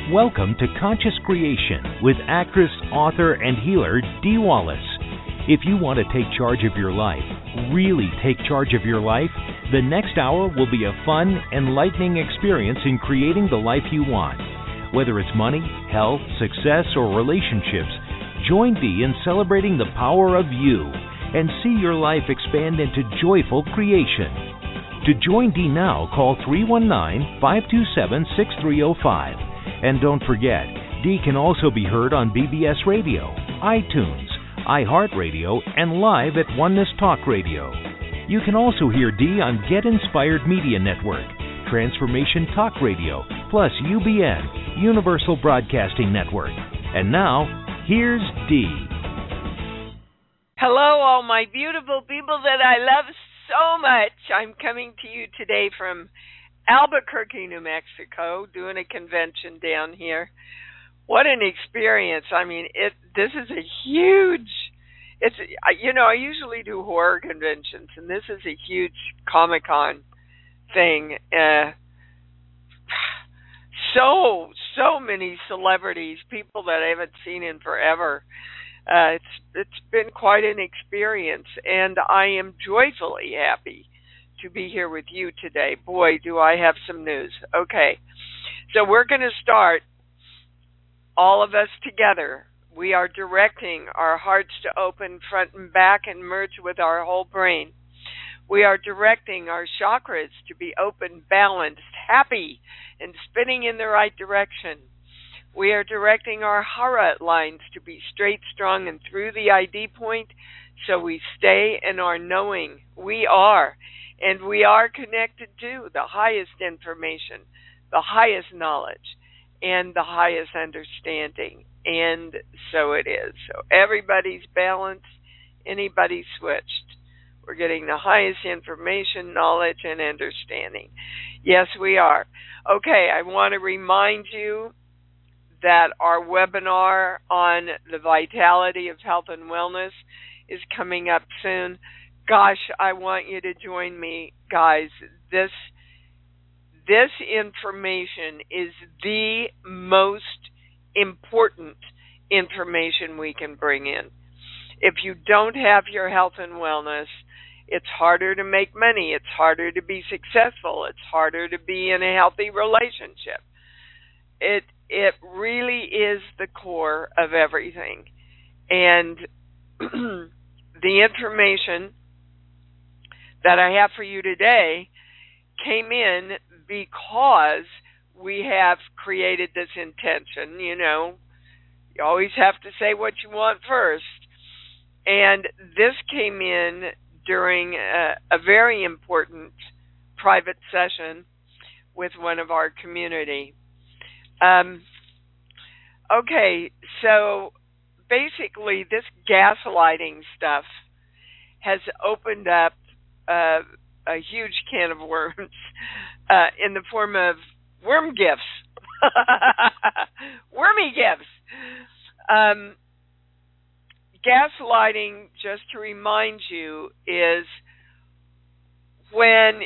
Welcome to Conscious Creation with actress, author, and healer Dee Wallace. If you want to take charge of your life, really take charge of your life, the next hour will be a fun, enlightening experience in creating the life you want. Whether it's money, health, success, or relationships, join Dee in celebrating the power of you and see your life expand into joyful creation. To join Dee now, call 319-527-6305. And don't forget, Dee can also be heard on BBS Radio, iTunes, iHeartRadio, and live at Oneness Talk Radio. You can also hear Dee on Get Inspired Media Network, Transformation Talk Radio, plus UBN, Universal Broadcasting Network. And now, here's Dee. Hello, all my beautiful people that I love so much. I'm coming to you today from Albuquerque, New Mexico, doing a convention down here. What an experience. I mean, this is a huge, I usually do horror conventions, and this is a huge Comic-Con thing. So many celebrities, people that I haven't seen in forever. It's been quite an experience, and I am joyfully happy to be here with you today. Boy, do I have some news. Okay, so we're going to start, all of us together. We are directing our hearts to open front and back and merge with our whole brain. We are directing our chakras to be open, balanced, happy, and spinning in the right direction. We are directing our hara lines to be straight, strong, and through the ID point, so we stay in our knowing. We are. And we are connected to the highest information, the highest knowledge, and the highest understanding. And so it is. So everybody's balanced, anybody switched. We're getting the highest information, knowledge, and understanding. Yes, we are. Okay, I want to remind you that our webinar on the vitality of health and wellness is coming up soon. Gosh, I want you to join me, guys. This information is the most important information we can bring in. If you don't have your health and wellness, it's harder to make money. It's harder to be successful. It's harder to be in a healthy relationship. It really is the core of everything. And the information that I have for you today came in because we have created this intention. You always have to say what you want first. And this came in during a very important private session with one of our community. Okay, so basically this gaslighting stuff has opened up a huge can of worms in the form of worm gifts. Wormy gifts. Gaslighting, just to remind you, is when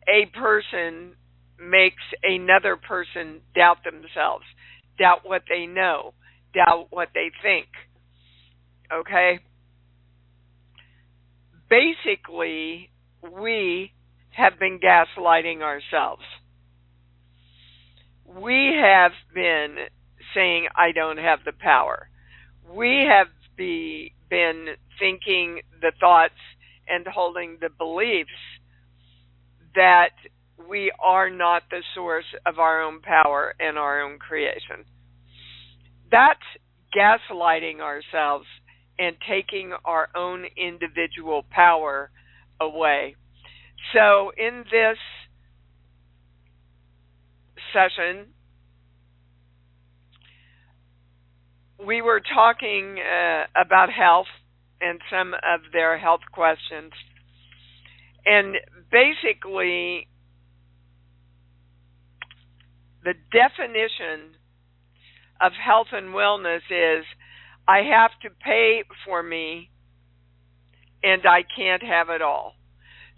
a person makes another person doubt themselves, doubt what they know, doubt what they think. Okay? Basically, we have been gaslighting ourselves. We have been saying, I don't have the power. We have been thinking the thoughts and holding the beliefs that we are not the source of our own power and our own creation. That's gaslighting ourselves and taking our own individual power away. So in this session, we were talking about health and some of their health questions. And basically, the definition of health and wellness is I have to pay for me and I can't have it all.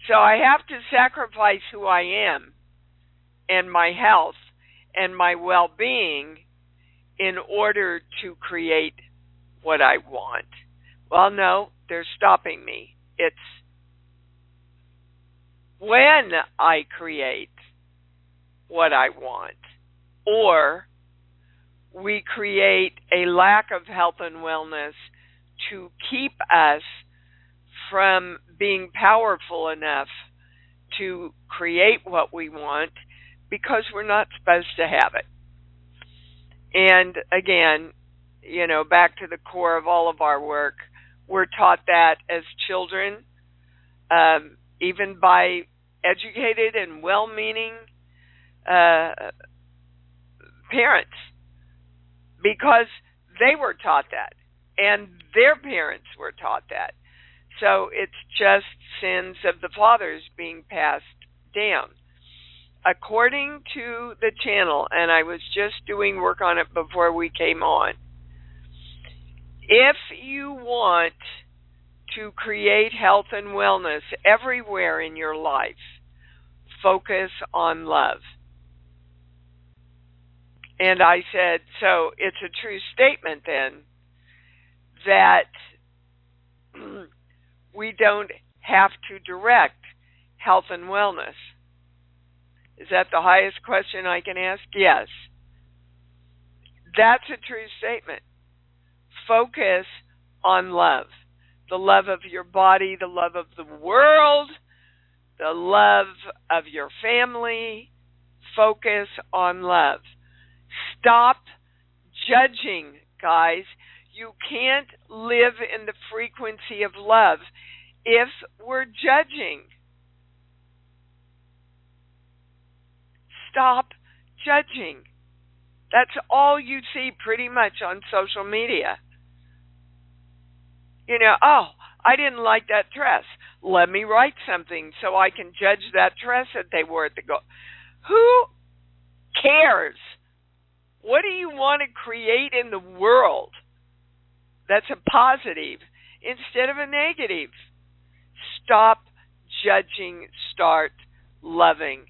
So I have to sacrifice who I am and my health and my well-being in order to create what I want. Well, no, they're stopping me. It's when I create what I want, or we create a lack of health and wellness to keep us from being powerful enough to create what we want because we're not supposed to have it. And again, back to the core of all of our work, we're taught that as children, even by educated and well-meaning parents, because they were taught that and their parents were taught that. So it's just sins of the fathers being passed down. According to the channel, and I was just doing work on it before we came on, if you want to create health and wellness everywhere in your life, focus on love. And I said, so it's a true statement then that we don't have to direct health and wellness. Is that the highest question I can ask? Yes. That's a true statement. Focus on love. The love of your body, the love of the world, the love of your family. Focus on love. Stop judging, guys. You can't live in the frequency of love if we're judging. Stop judging. That's all you see pretty much on social media. Oh, I didn't like that dress. Let me write something so I can judge that dress that they wore at the go. Who cares? What do you want to create in the world that's a positive instead of a negative? Stop judging. Start loving.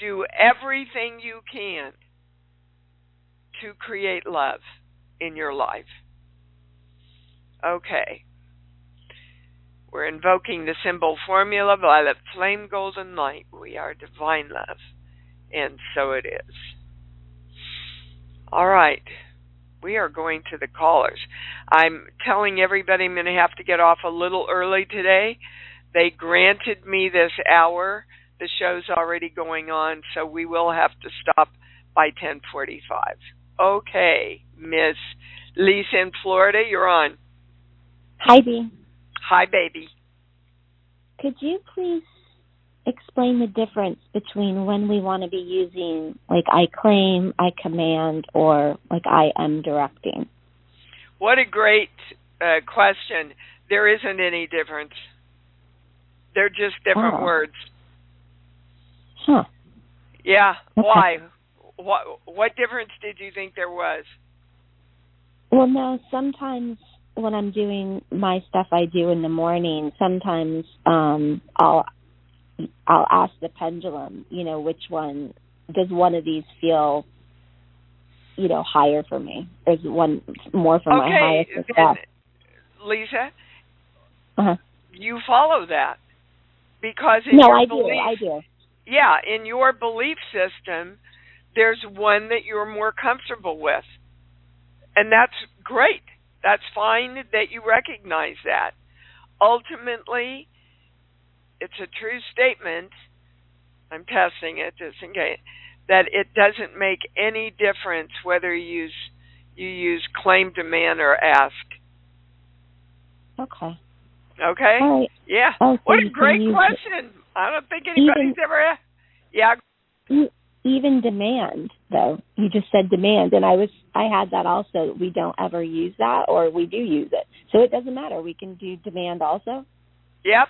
Do everything you can to create love in your life. Okay. We're invoking the symbol formula, violet flame, golden light. We are divine love. And so it is. All right. We are going to the callers. I'm telling everybody I'm going to have to get off a little early today. They granted me this hour. The show's already going on, so we will have to stop by 10:45. Okay, Miss Lisa in Florida, you're on. Hi, Dee. Hi, baby. Could you please explain the difference between when we want to be using, like, I claim, I command, or, like, I am directing? What a great question. There isn't any difference. They're just different words. Huh. Yeah, okay. Why? What difference did you think there was? Well, no, sometimes when I'm doing my stuff I do in the morning, sometimes I'll ask the pendulum, which one, does one of these feel, higher for me? Or is one more for my highest stuff? Lisa, uh-huh. You follow that. Because in your belief, I do. Yeah, in your belief system, there's one that you're more comfortable with. And that's great. That's fine that you recognize that. Ultimately, it's a true statement, I'm testing it just in case, that it doesn't make any difference whether you use claim, demand, or ask. Okay. Okay? All right. Yeah. Oh, so what a great question. I don't think anybody's ever asked. Yeah. Even demand, though. You just said demand, and I had that also. We don't ever use that, or we do use it. So it doesn't matter. We can do demand also? Yep.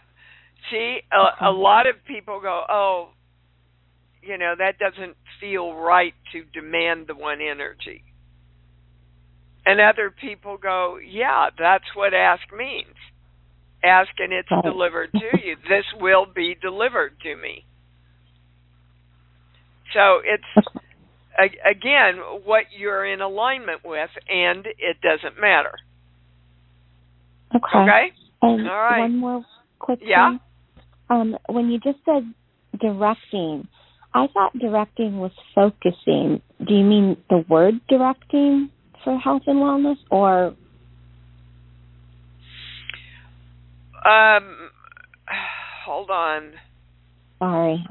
See, a lot of people go, oh, that doesn't feel right to demand the one energy. And other people go, yeah, that's what ask means. Ask and it's delivered to you. This will be delivered to me. So again, what you're in alignment with, and it doesn't matter. Okay. Okay? And all right. one more quick Yeah? thing. When you just said directing, I thought directing was focusing. Do you mean the word directing for health and wellness, or? Hold on. Sorry.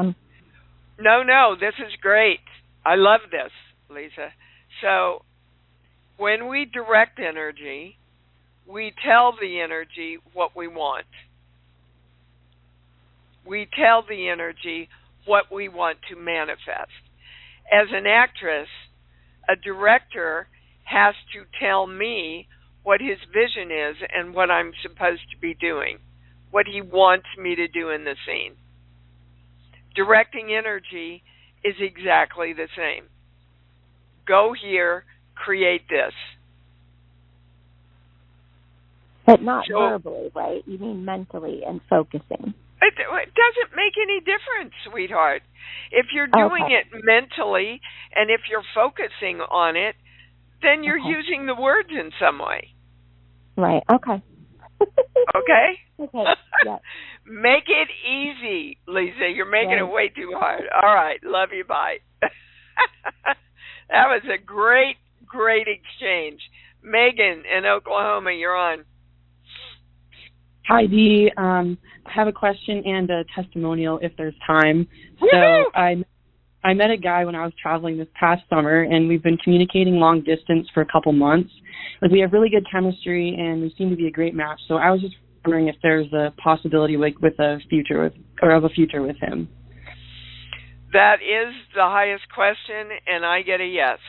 No, this is great. I love this, Lisa. So, when we direct energy, we tell the energy what we want. We tell the energy what we want to manifest. As an actress, a director has to tell me what his vision is and what I'm supposed to be doing, what he wants me to do in the scene. Directing energy is exactly the same. Go here, create this. But not verbally, right? You mean mentally and focusing. It doesn't make any difference, sweetheart. If you're doing it mentally and if you're focusing on it, then you're using the words in some way. Right. Okay. Okay? Okay. Yeah. Make it easy, Lisa. You're making it way too hard. All right. Love you. Bye. That was a great exchange. Megan in Oklahoma, you're on. Hi, Dee. I have a question and a testimonial if there's time. Woo-hoo! So I met a guy when I was traveling this past summer, and we've been communicating long distance for a couple months. Like, we have really good chemistry, and we seem to be a great match. So I was just wondering if there's a possibility with a future with him. That is the highest question, and I get a yes.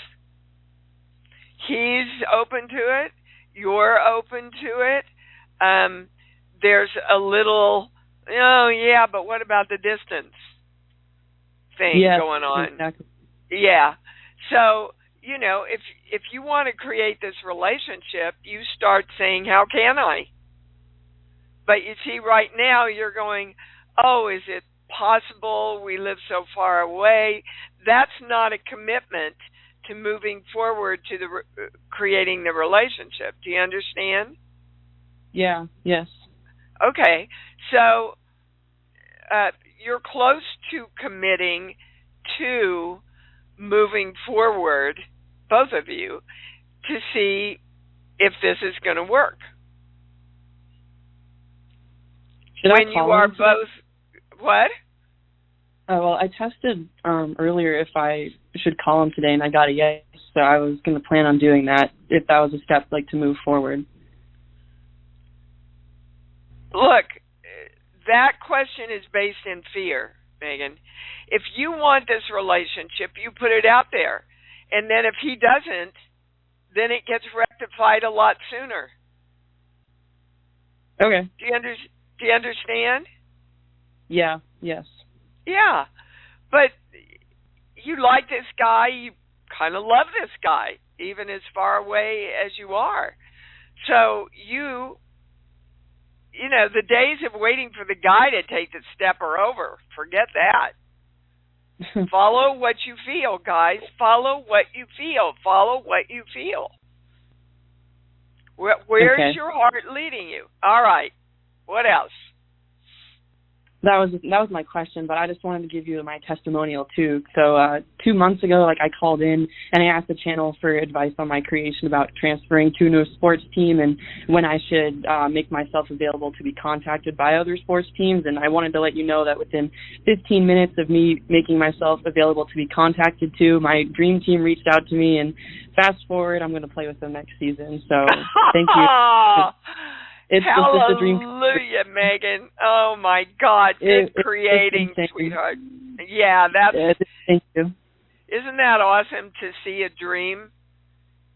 He's open to it. You're open to it. There's a little, but what about the distance thing going on? Exactly. Yeah. So, if you want to create this relationship, you start saying, how can I? But you see, right now you're going, oh, is it possible? We live so far away. That's not a commitment to moving forward to creating the relationship. Do you understand? Yeah, yes. Okay, so you're close to committing to moving forward, both of you, to see if this is going to work. When you are both, what? Oh, well, I tested earlier if I should call him today, and I got a yes. So I was going to plan on doing that if that was a step to move forward. Look, that question is based in fear, Megan. If you want this relationship, you put it out there. And then if he doesn't, then it gets rectified a lot sooner. Okay. Do you understand? Yeah, yes. Yeah. But you like this guy, you kind of love this guy, even as far away as you are. So the days of waiting for the guy to take the step are over. Forget that. Follow what you feel, guys. Follow what you feel. Follow what you feel. Where's your heart leading you? All right. What else? That was my question, but I just wanted to give you my testimonial too. So 2 months ago, I called in and I asked the channel for advice on my creation about transferring to a new sports team and when I should make myself available to be contacted by other sports teams. And I wanted to let you know that within 15 minutes of me making myself available to be contacted to, my dream team reached out to me. And fast forward, I'm going to play with them next season. So thank you. Hallelujah, a dream. Megan. Oh, my God. It's creating, sweetheart. Yeah, thank you. Isn't that awesome to see a dream?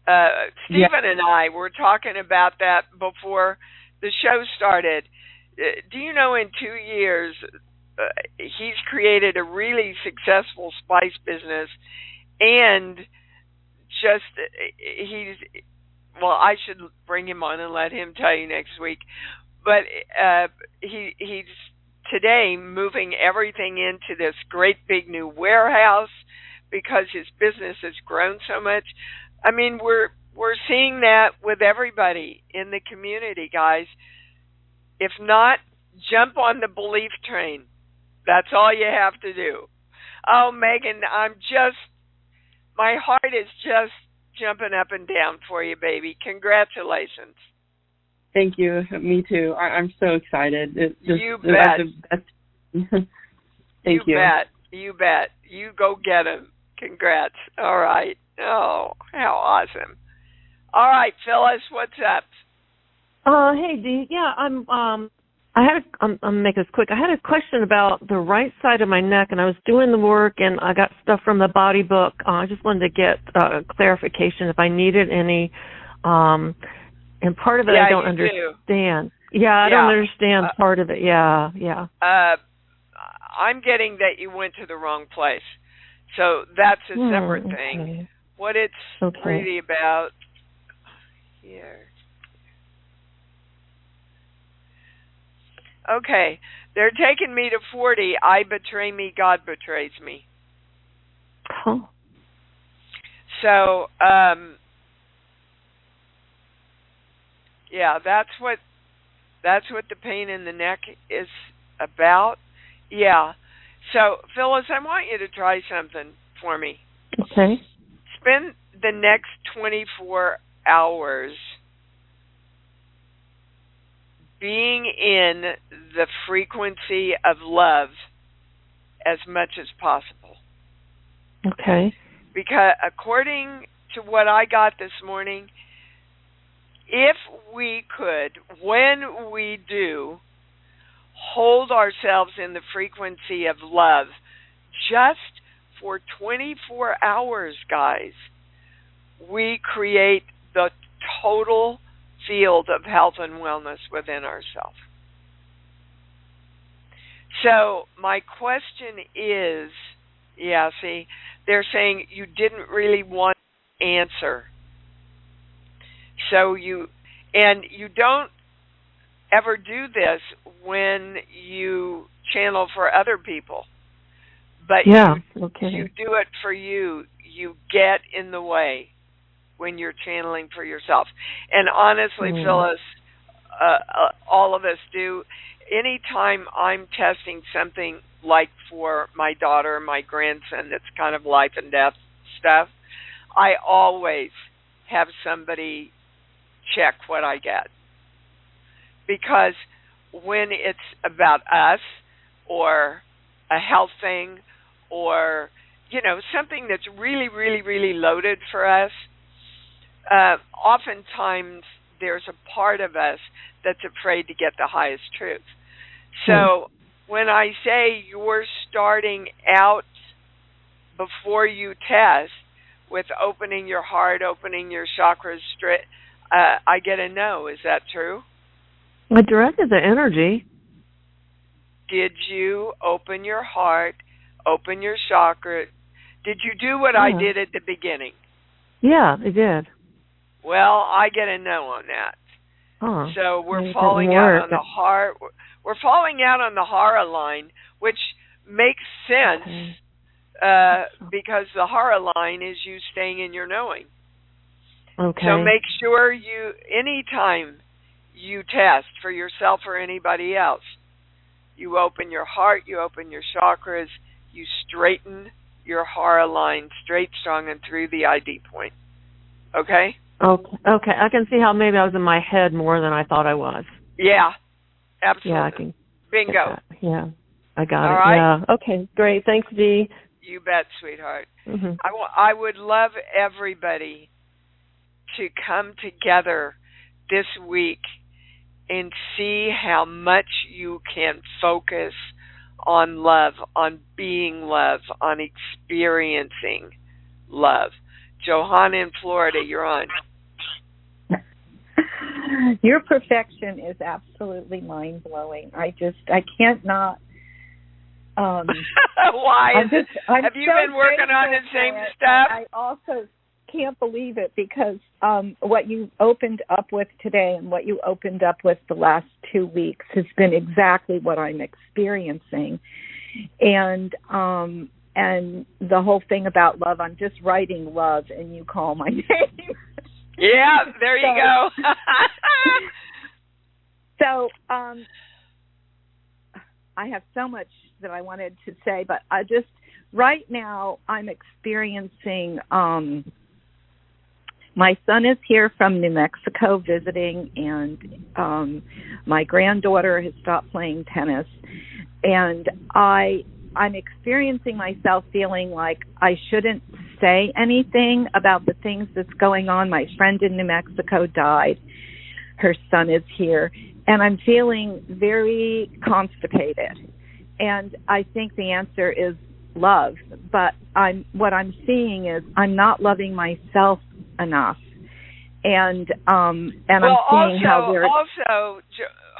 Stephen and I were talking about that before the show started. Do you know in 2 years he's created a really successful spice business and I should bring him on and let him tell you next week. But he's today moving everything into this great big new warehouse because his business has grown so much. I mean, we're seeing that with everybody in the community, guys. If not, jump on the belief train. That's all you have to do. Oh, Megan, my heart is just jumping up and down for you, baby. Congratulations. Thank you. Me too. I'm so excited. You bet. Thank you. You bet. You go get him. Congrats. All right. Oh, how awesome. All right, Phyllis, what's up? Hey, Dee. Yeah, I'm making this quick. I had a question about the right side of my neck, and I was doing the work, and I got stuff from the body book. I just wanted to get clarification if I needed any. And part of it I don't understand. Yeah, I don't understand part of it. Yeah. I'm getting that you went to the wrong place. So that's a separate thing. Okay. What it's really about here. Okay. They're taking me to 40. I betray me, God betrays me. Oh. So, yeah, that's what the pain in the neck is about. Yeah. So, Phyllis, I want you to try something for me. Okay. Spend the next 24 hours being in the frequency of love as much as possible. Okay. Because according to what I got this morning, if we could, when we do, hold ourselves in the frequency of love just for 24 hours, guys, we create the total field of health and wellness within ourselves. So my question is, they're saying you didn't really want to answer. So you don't ever do this when you channel for other people. But you do it for you. You get in the way when you're channeling for yourself. And honestly, Phyllis, all of us do. Anytime I'm testing something like for my daughter, my grandson, that's kind of life and death stuff, I always have somebody check what I get. Because when it's about us or a health thing or, something that's really, really, really loaded for us, oftentimes there's a part of us that's afraid to get the highest truth. So when I say you're starting out before you test with opening your heart, opening your chakras straight, I get a no. Is that true? I directed the energy. Did you open your heart, open your chakra? Did you do what I did at the beginning? Yeah, I did. Well, I get a no on that. Huh. So we're falling out on the heart. We're falling out on the Hara line, which makes sense because the Hara line is you staying in your knowing. Okay. So make sure anytime you test for yourself or anybody else, you open your heart, you open your chakras, you straighten your Hara line straight, strong, and through the ID point. Okay? Okay. I can see how maybe I was in my head more than I thought I was. Yeah, absolutely. Yeah, I can. Bingo. Yeah, I got All it. right? Yeah. Okay, great. Thanks, Dee. You bet, sweetheart. Mm-hmm. I would love everybody to come together this week and see how much you can focus on love, on being love, on experiencing love. Johanna in Florida, you're on. Your perfection is absolutely mind-blowing. I can't not. Why? Have you been working on the same stuff? I also can't believe it because what you opened up with today and what you opened up with the last 2 weeks has been exactly what I'm experiencing. And and the whole thing about love. I'm just writing love, and you call my name. Yeah, there you go. So I have so much that I wanted to say, but I just right now I'm experiencing. My son is here from New Mexico visiting, and my granddaughter has stopped playing tennis, and I'm experiencing myself feeling like I shouldn't say anything about the things that's going on. My friend in New Mexico died. Her son is here, and I'm feeling very constipated. And I think the answer is love, but what I'm seeing is I'm not loving myself enough. And I'm seeing how they're also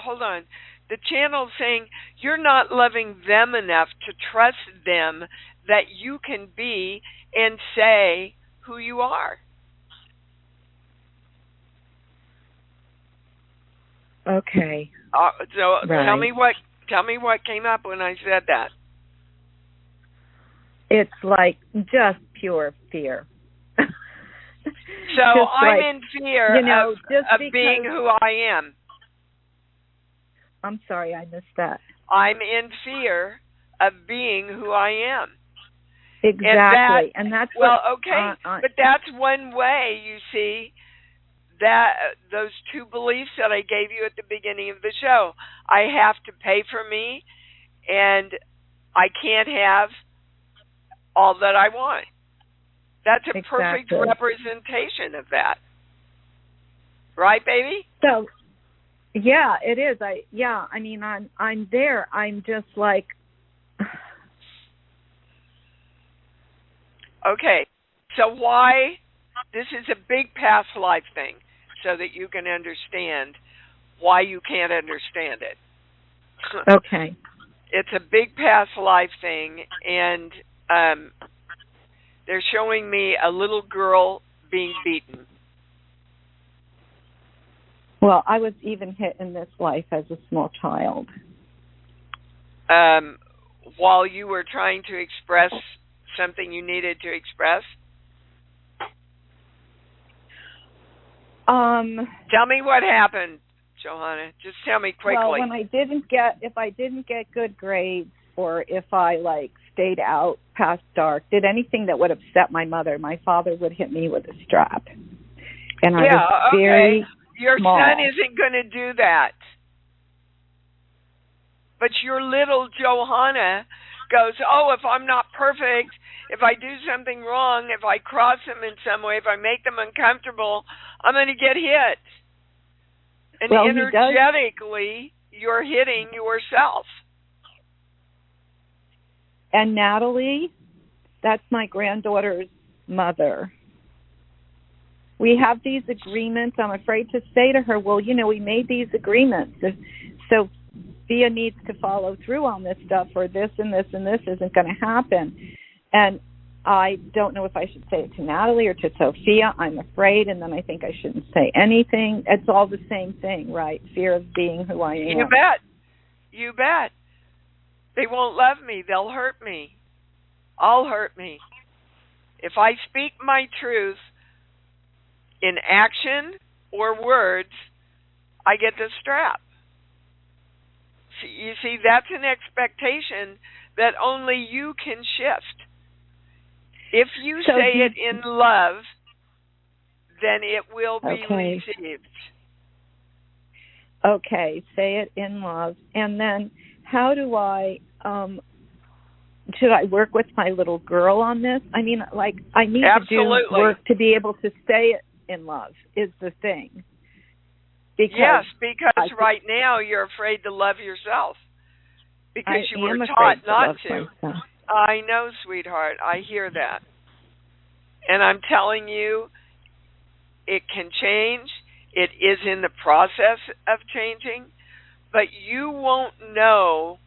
hold on. The channel's saying you're not loving them enough to trust them that you can be and say who you are. Okay. So right. tell me what came up when I said that. It's like just pure fear. So I'm in fear of being who I am. I'm sorry, I missed that. I'm in fear of being who I am. Exactly. And that's okay. But that's one way, you see, that those two beliefs that I gave you at the beginning of the show. I have to pay for me, and I can't have all that I want. That's a perfect representation of that. Right, baby? So, yeah, it is. I mean, I'm there. I'm just like... Okay. So why... This is a big past life thing, so that you can understand why you can't understand it. Okay. It's a big past life thing, and they're showing me a little girl being beaten. Well, I was even hit in this life as a small child. While you were trying to express something you needed to express? Tell me what happened, Johanna. Just tell me quickly. Well, when if I didn't get good grades, or if I stayed out past dark, did anything that would upset my mother, my father would hit me with a strap. And I was very Your small. son isn't going to do that. But your little Johanna goes, oh, if I'm not perfect, if I do something wrong, if I cross them in some way, if I make them uncomfortable, I'm going to get hit. And energetically, you're hitting yourself. And Natalie, that's my granddaughter's mother. We have these agreements. I'm afraid to say to her, well, we made these agreements. So Sophia needs to follow through on this stuff, or this and this and this isn't going to happen. And I don't know if I should say it to Natalie or to Sophia. I'm afraid, and then I think I shouldn't say anything. It's all the same thing, right? Fear of being who I am. You bet. They won't love me. They'll hurt me. I'll hurt me. If I speak my truth in action or words, I get the strap. You see, that's an expectation that only you can shift. If you say it in love, then it will be received. Okay, say it in love. And then how do I, should I work with my little girl on this? I mean, I need to do work to be able to say it in love is the thing. Because right now you're afraid to love yourself. Because you were taught not to. Myself. I know, sweetheart. I hear that. And I'm telling you, it can change. It is in the process of changing. But you won't know,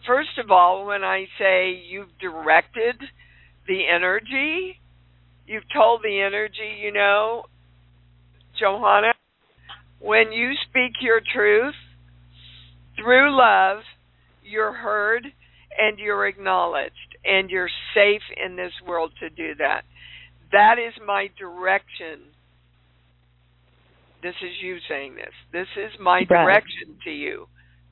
first of all, when I say you've directed the energy, you've told the energy, Johanna, when you speak your truth through love, you're heard, and you're acknowledged, and you're safe in this world to do that. That is my direction. This is you saying this. This is my direction to you,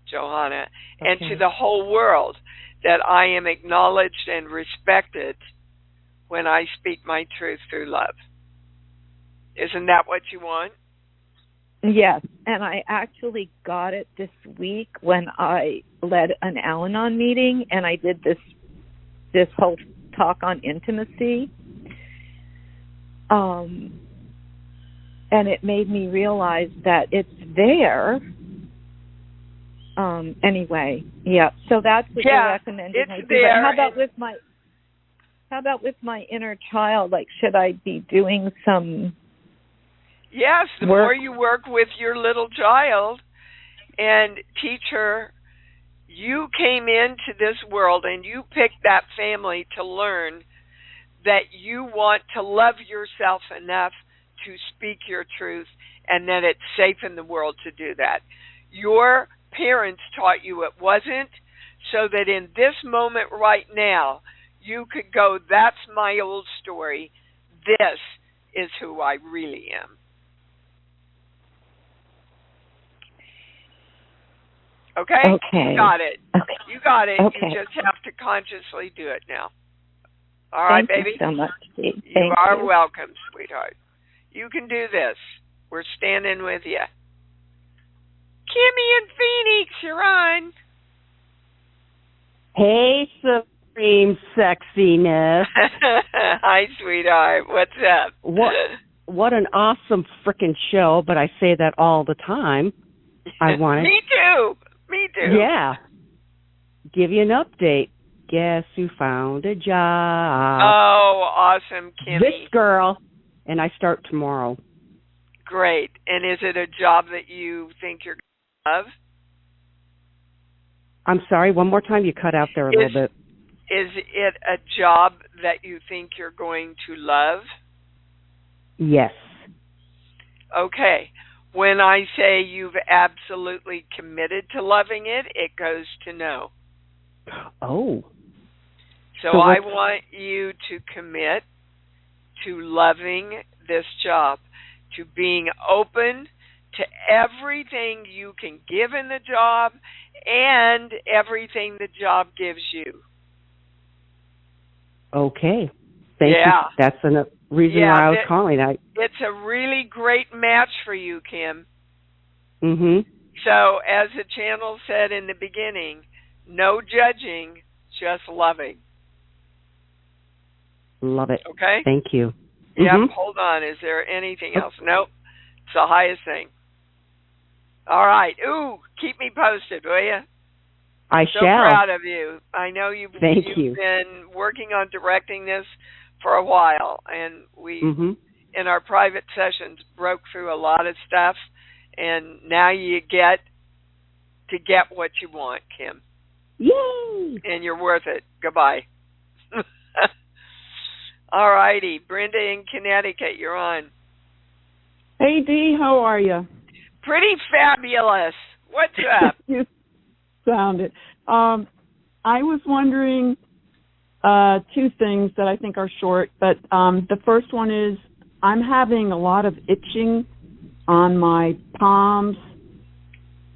Johanna, and to the whole world, that I am acknowledged and respected when I speak my truth through love. Isn't that what you want? Yes, and I actually got it this week when I led an Al-Anon meeting, and I did this whole talk on intimacy. And it made me realize that it's there. Anyway, yeah. So that's what you're recommending. It's there. How about with my inner child? Like, should I be doing some? Yes, the more you work with your little child and teach her, you came into this world and you picked that family to learn that you want to love yourself enough to speak your truth, and that it's safe in the world to do that. Your parents taught you it wasn't, so that in this moment right now, you could go, that's my old story. This is who I really am. Okay? You got it. Okay. You got it. Okay. You just have to consciously do it now. All right, Thank baby? you so much, Steve. You are welcome, sweetheart. You can do this. We're standing with you. Kimmy in Phoenix, you're on. Hey, Supreme Sexiness. Hi, sweetheart. What's up? What an awesome frickin' show, but I say that all the time. I wanted... Me too. Yeah. Give you an update. Guess who found a job? Oh, awesome, Kimmy. This girl, and I start tomorrow. Great. And is it a job that you think you're going to love? I'm sorry, one more time, you cut out there a little bit. Is it a job that you think you're going to love? Yes. Okay. When I say you've absolutely committed to loving it, it goes to no. Oh. So I want you to commit to loving this job, to being open to everything you can give in the job and everything the job gives you. Okay. Thank you. That's a reason why I was calling. It's a really great match for you, Kim. Mm-hmm. So, as the channel said in the beginning, no judging, just loving. Love it. Okay? Thank you. Yeah, Mm-hmm. Hold on. Is there anything else? Nope. It's the highest thing. All right. Ooh, keep me posted, will you? I so shall. Proud of you. I know you've been working on directing this for a while, and we, in our private sessions, broke through a lot of stuff, and now you get to get what you want, Kim. Yay! And you're worth it. Goodbye. All righty. Brenda in Connecticut, you're on. Hey, Dee, how are you? Pretty fabulous. What's up? You found it. I was wondering two things that I think are short, but the first one is I'm having a lot of itching on my palms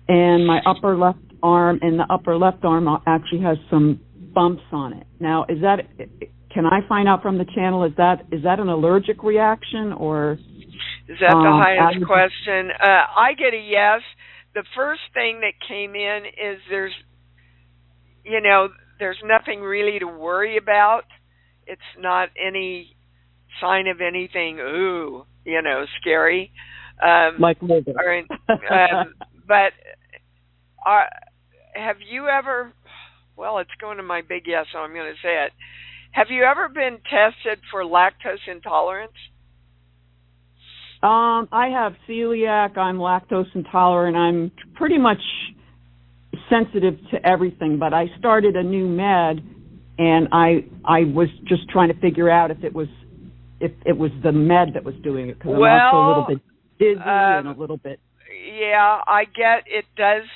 and my upper left arm, and the upper left arm actually has some bumps on it. Now, can I find out from the channel, is that an allergic reaction, or... Is that the highest question? I get a yes. The first thing that came in is there's nothing really to worry about. It's not any sign of anything, scary. Like liver. But have you ever, it's going to my big yes, so I'm going to say it. Have you ever been tested for lactose intolerance? I have celiac, I'm lactose intolerant, I'm pretty much sensitive to everything, but I started a new med, and I was just trying to figure out if it was the med that was doing it, because I'm also a little bit dizzy and a little bit... Yeah, I get it does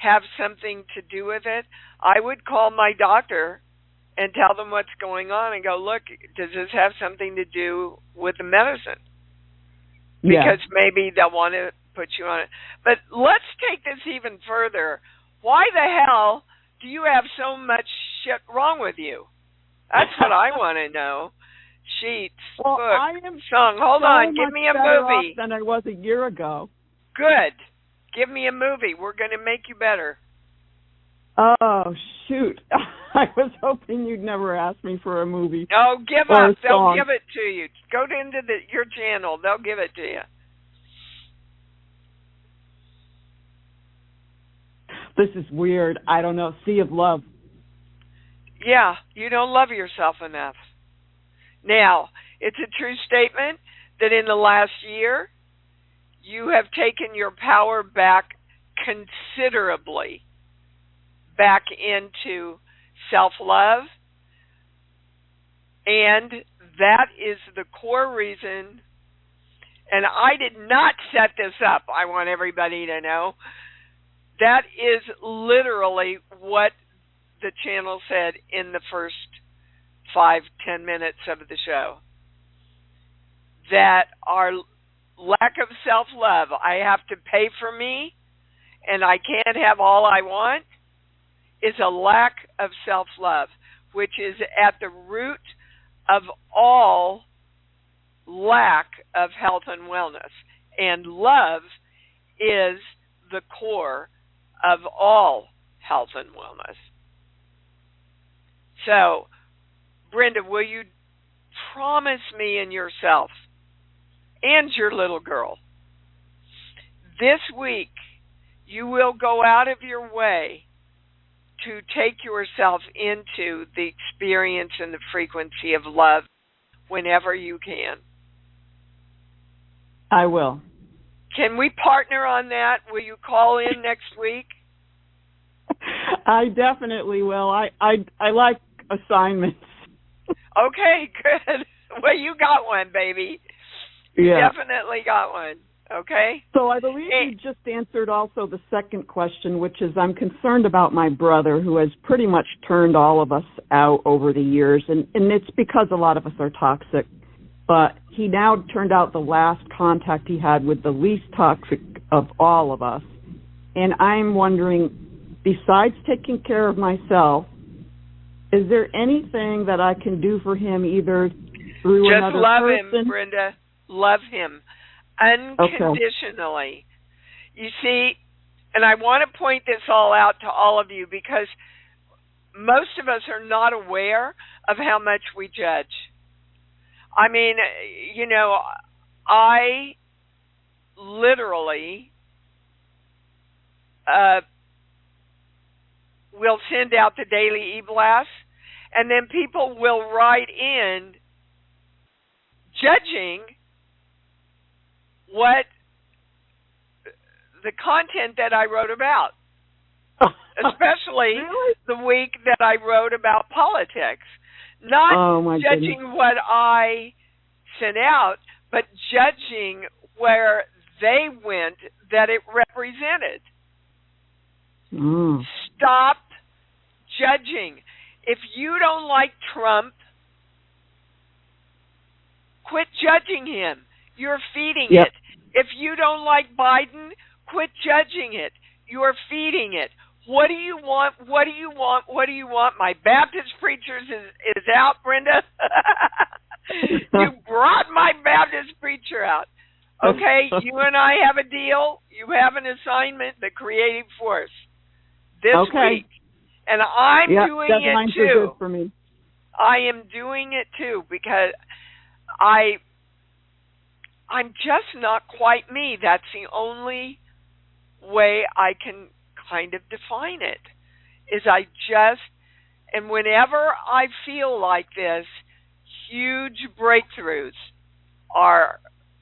have something to do with it, I would call my doctor and tell them what's going on and go, look, does this have something to do with the medicine? Because maybe they'll want to put you on it. But let's take this even further. Why the hell do you have so much shit wrong with you? That's what I want to know. Sheets, well, book, I am song. Hold so on, give me a movie. Than I was a year ago. Good. Give me a movie. We're going to make you better. Oh, shoot. I was hoping you'd never ask me for a movie. Oh, give up. They'll give it to you. Go into your channel. They'll give it to you. This is weird. I don't know. Sea of Love. Yeah, you don't love yourself enough. Now, it's a true statement that in the last year, you have taken your power back considerably back into self-love, and that is the core reason, and I did not set this up, I want everybody to know, that is literally what the channel said in the first 5-10 minutes of the show. That our lack of self-love, I have to pay for me, and I can't have all I want, is a lack of self-love, which is at the root of all lack of health and wellness. And love is the core of all health and wellness. So, Brenda, will you promise me and yourself and your little girl, this week you will go out of your way to take yourself into the experience and the frequency of love whenever you can? I will. Can we partner on that? Will you call in next week? I definitely will. I like assignments. Okay, good. Well, you got one, baby. You definitely got one. Okay? So I believe you just answered also the second question, which is I'm concerned about my brother who has pretty much turned all of us out over the years. And it's because a lot of us are toxic. But he now turned out the last contact he had with the least toxic of all of us. And I'm wondering, besides taking care of myself, is there anything that I can do for him either through just another love person? him, Brenda. Love him unconditionally. Okay. You see, and I want to point this all out to all of you because most of us are not aware of how much we judge. I mean, you know, I literally will send out the daily e-blast, and then people will write in judging what the content that I wrote about, especially really? the week that I wrote about politics. Not judging goodness. what I sent out, but judging where they went that it represented. Stop judging. If you don't like Trump, quit judging him. You're feeding it. If you don't like Biden, quit judging it. You're feeding it. What do you want? What do you want? What do you want? My Baptist preachers is out, Brenda. You brought my Baptist preacher out. Okay, you and I have a deal. You have an assignment, the creative force, this week. And I'm doing it too. Good for me. I am doing it too because I'm just not quite me. That's the only way I can kind of define it, is I just, and whenever I feel like this, huge breakthroughs are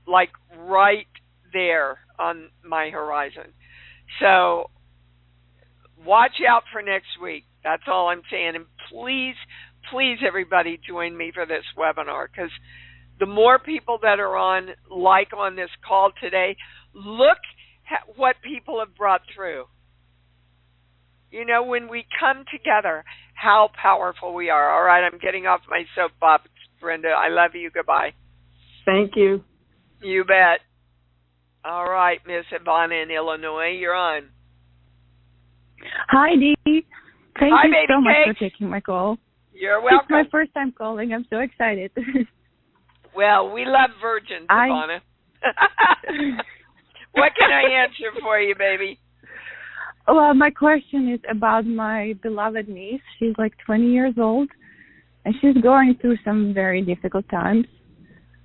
like right there on my horizon. So watch out for next week. That's all I'm saying. And please, please, everybody, join me for this webinar, because the more people that are on this call today, look at what people have brought through. You know, when we come together, how powerful we are. All right, I'm getting off my soapbox, Brenda. I love you. Goodbye. Thank you. You bet. All right, Miss Ivana in Illinois, you're on. Hi, Dee. Thank Hi, you baby so much for cakes. taking my call. You're welcome. It's my first time calling. I'm so excited. Well, we love virgins, Ivana. What can I answer for you, baby? Well, my question is about my beloved niece. She's like 20 years old, and she's going through some very difficult times.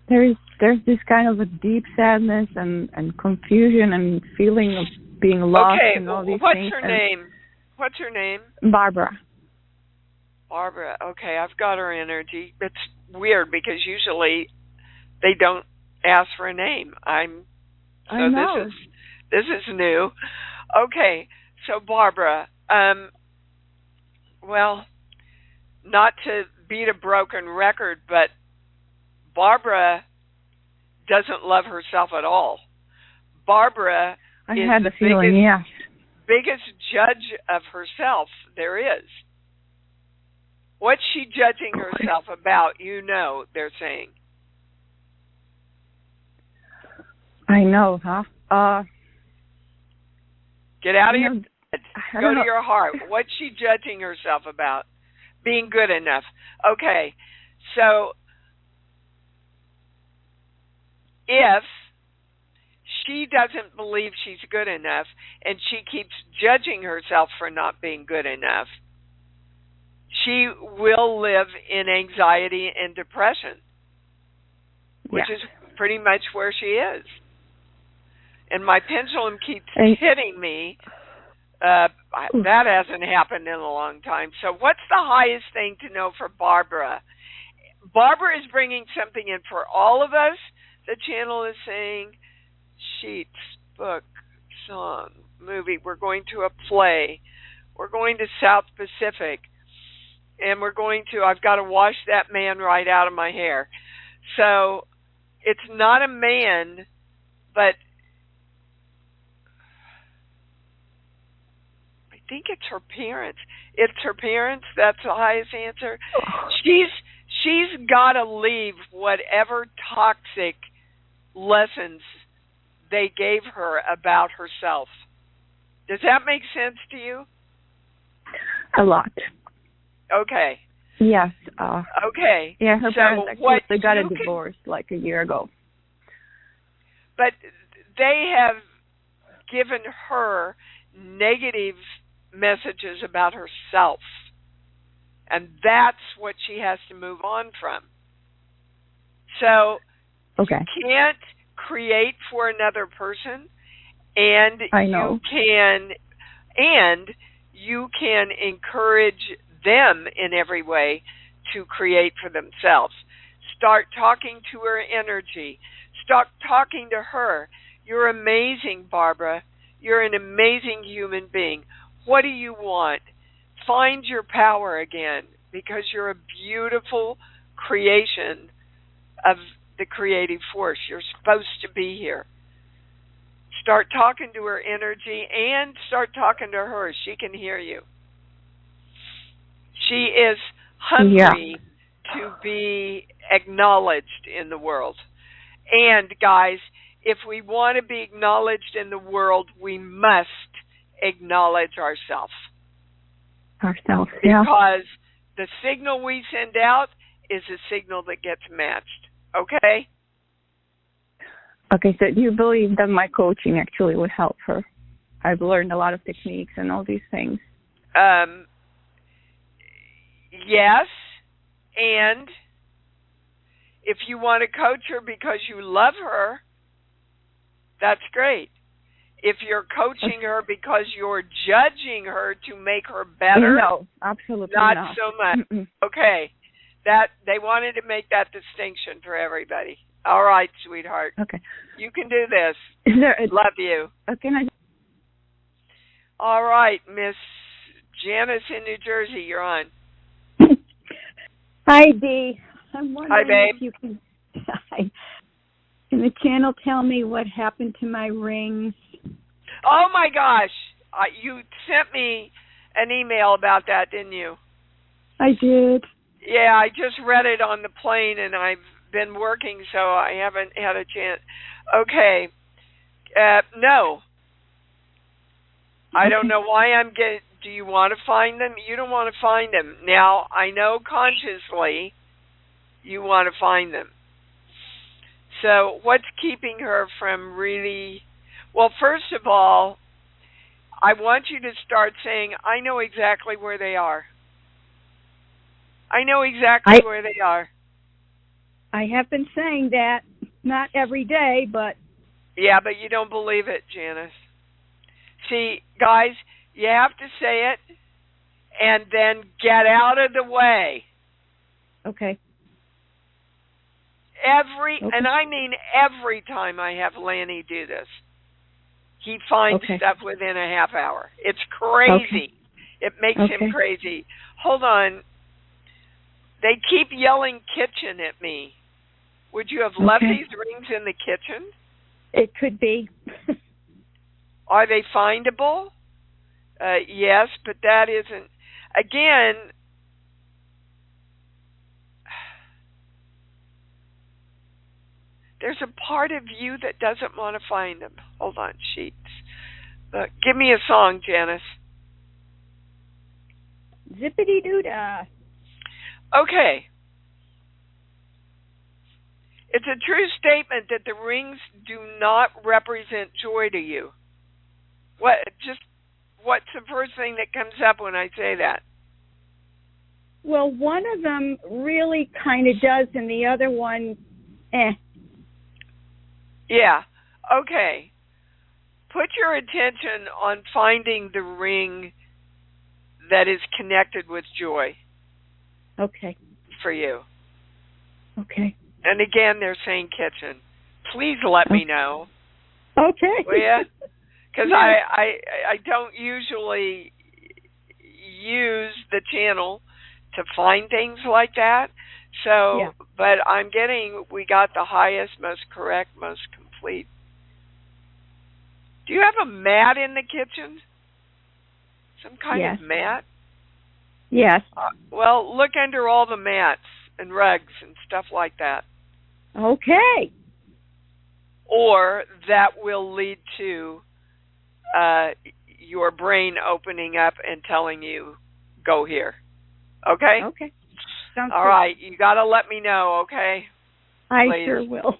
There's this kind of a deep sadness and confusion and feeling of being lost and all these what's things. Her name? What's her name? Barbara. Barbara. Okay, I've got her energy. It's weird because usually they don't ask for a name. I know. This is new. Okay, so Barbara, well, not to beat a broken record, but Barbara doesn't love herself at all. Barbara I is had the feeling, biggest judge of herself there is. What's she judging herself about? You know, they're saying. I know, huh? Get out of your head. Go to know. your heart. What's she judging herself about? Being good enough. Okay, so if she doesn't believe she's good enough and she keeps judging herself for not being good enough, she will live in anxiety and depression, which is pretty much where she is. And my pendulum keeps hitting me. That hasn't happened in a long time. So what's the highest thing to know for Barbara? Barbara is bringing something in for all of us. The channel is saying sheets, book, song, movie. We're going to a play. We're going to South Pacific. And we're going to, I've got to wash that man right out of my hair. So it's not a man, but I think it's her parents. It's her parents. That's the highest answer. She's got to leave whatever toxic lessons they gave her about herself. Does that make sense to you? A lot. Okay. Yes. Okay. Yeah, her parents actually got a you divorce like a year ago. But they have given her negative messages about herself. And that's what she has to move on from. So you can't create for another person, and I know. you can encourage them in every way to create for themselves. Start talking to her energy. Start talking to her. You're amazing, Barbara. You're an amazing human being. What do you want? Find your power again, because you're a beautiful creation of the creative force. You're supposed to be here. Start talking to her energy and start talking to her. She can hear you. She is hungry to be acknowledged in the world. And guys, if we want to be acknowledged in the world, we must acknowledge ourselves. Because the signal we send out is a signal that gets matched. Okay? Okay, so do you believe that my coaching actually would help her? I've learned a lot of techniques and all these things. Yes, and if you want to coach her because you love her, that's great. If you're coaching her because you're judging her to make her better, no, absolutely not so much. Mm-mm. Okay, that they wanted to make that distinction for everybody. All right, sweetheart. Okay, you can do this. Love you. Okay. All right, Miss Janice in New Jersey, you're on. Hi, Dee. I'm wondering Hi, babe. if you can. Can the channel tell me what happened to my rings? Oh my gosh! You sent me an email about that, didn't you? I did. Yeah, I just read it on the plane, and I've been working, so I haven't had a chance. Okay. No. I don't know why I'm getting... Do you want to find them? You don't want to find them. Now, I know consciously you want to find them. So what's keeping her from really... Well, first of all, I want you to start saying, I know exactly where they are. I know exactly where they are. I have been saying that, not every day, but... Yeah, but you don't believe it, Janice. See, guys, you have to say it and then get out of the way. Okay. And I mean every time I have Lanny do this, he finds stuff within a half hour. It's crazy. It makes him crazy. Hold on. They keep yelling kitchen at me. Would you have left these rings in the kitchen? It could be. Are they findable? Yes, but that isn't. Again, there's a part of you that doesn't want to find them. Hold on, sheets. Give me a song, Janice. Zippity-doo-dah. Okay. It's a true statement that the rings do not represent joy to you. What's the first thing that comes up when I say that? Well, one of them really kind of does, and the other one, Yeah. Okay. Put your attention on finding the ring that is connected with joy. Okay. For you. Okay. And again, they're saying kitchen. Please let me know. Okay. Will ya? Because I don't usually use the channel to find things like that. So, but we got the highest, most correct, most complete. Do you have a mat in the kitchen? Some kind of mat? Yes. Well, look under all the mats and rugs and stuff like that. Okay. Or that will lead to your brain opening up and telling you, go here. Okay? Okay. Sounds all good. right. You got to let me know, okay? I Please. sure will.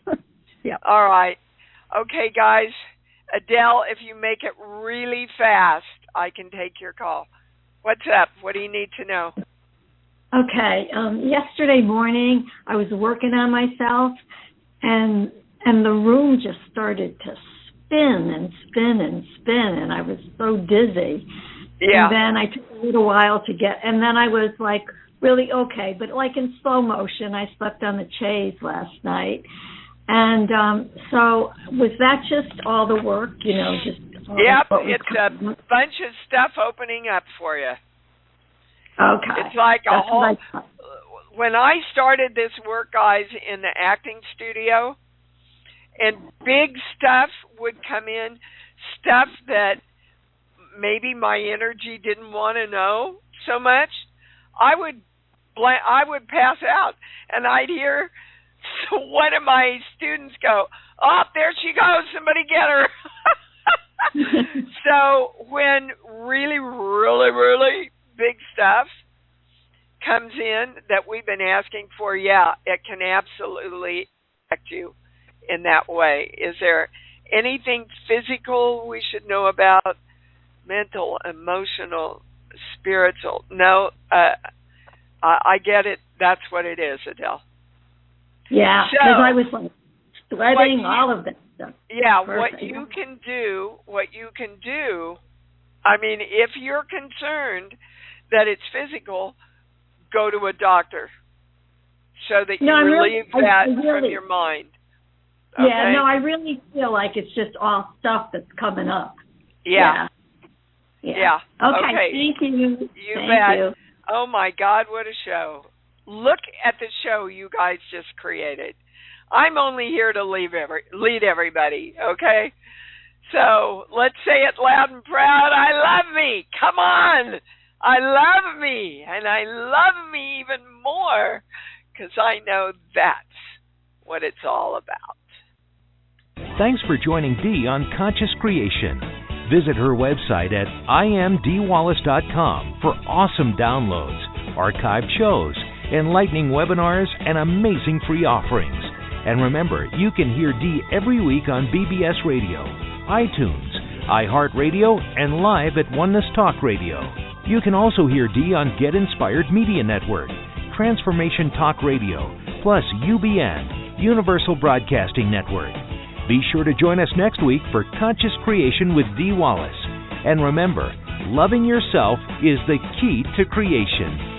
Yeah. All right. Okay, guys. Adele, if you make it really fast, I can take your call. What's up? What do you need to know? Okay. Yesterday morning, I was working on myself, and the room just started to spin and spin and spin, and I was so dizzy. Yeah. And then I took a little while to get, and then I was like really okay, but like in slow motion. I slept on the chaise last night. And so was that just all the work, just yep, it's a bunch of stuff opening up for you. Okay. It's like a whole... When I started this work, guys, in the acting studio, and big stuff would come in, stuff that maybe my energy didn't want to know so much, I would pass out, and I'd hear one of my students go, "Oh, there she goes, somebody get her." So when really, really, really big stuff comes in that we've been asking for, it can absolutely affect you in that way. Is there anything physical we should know about? Mental, emotional, spiritual? No, I get it. That's what it is, Adele. Yeah, because I was like sweating, all of that stuff. Yeah, what you can do, I mean, if you're concerned that it's physical, go to a doctor so that you relieve that from your mind. Okay? Yeah, no, I really feel like it's just all stuff that's coming up. Yeah. Okay, thank you. You bet. Oh, my God, what a show. Look at the show you guys just created. I'm only here to lead everybody, okay? So let's say it loud and proud. I love me. Come on. I love me, and I love me even more because I know that's what it's all about. Thanks for joining Dee on Conscious Creation. Visit her website at imdwallace.com for awesome downloads, archived shows, enlightening webinars, and amazing free offerings. And remember, you can hear Dee every week on BBS Radio, iTunes, iHeartRadio, and live at Oneness Talk Radio. You can also hear Dee on Get Inspired Media Network, Transformation Talk Radio, plus UBN, Universal Broadcasting Network. Be sure to join us next week for Conscious Creation with Dee Wallace. And remember, loving yourself is the key to creation.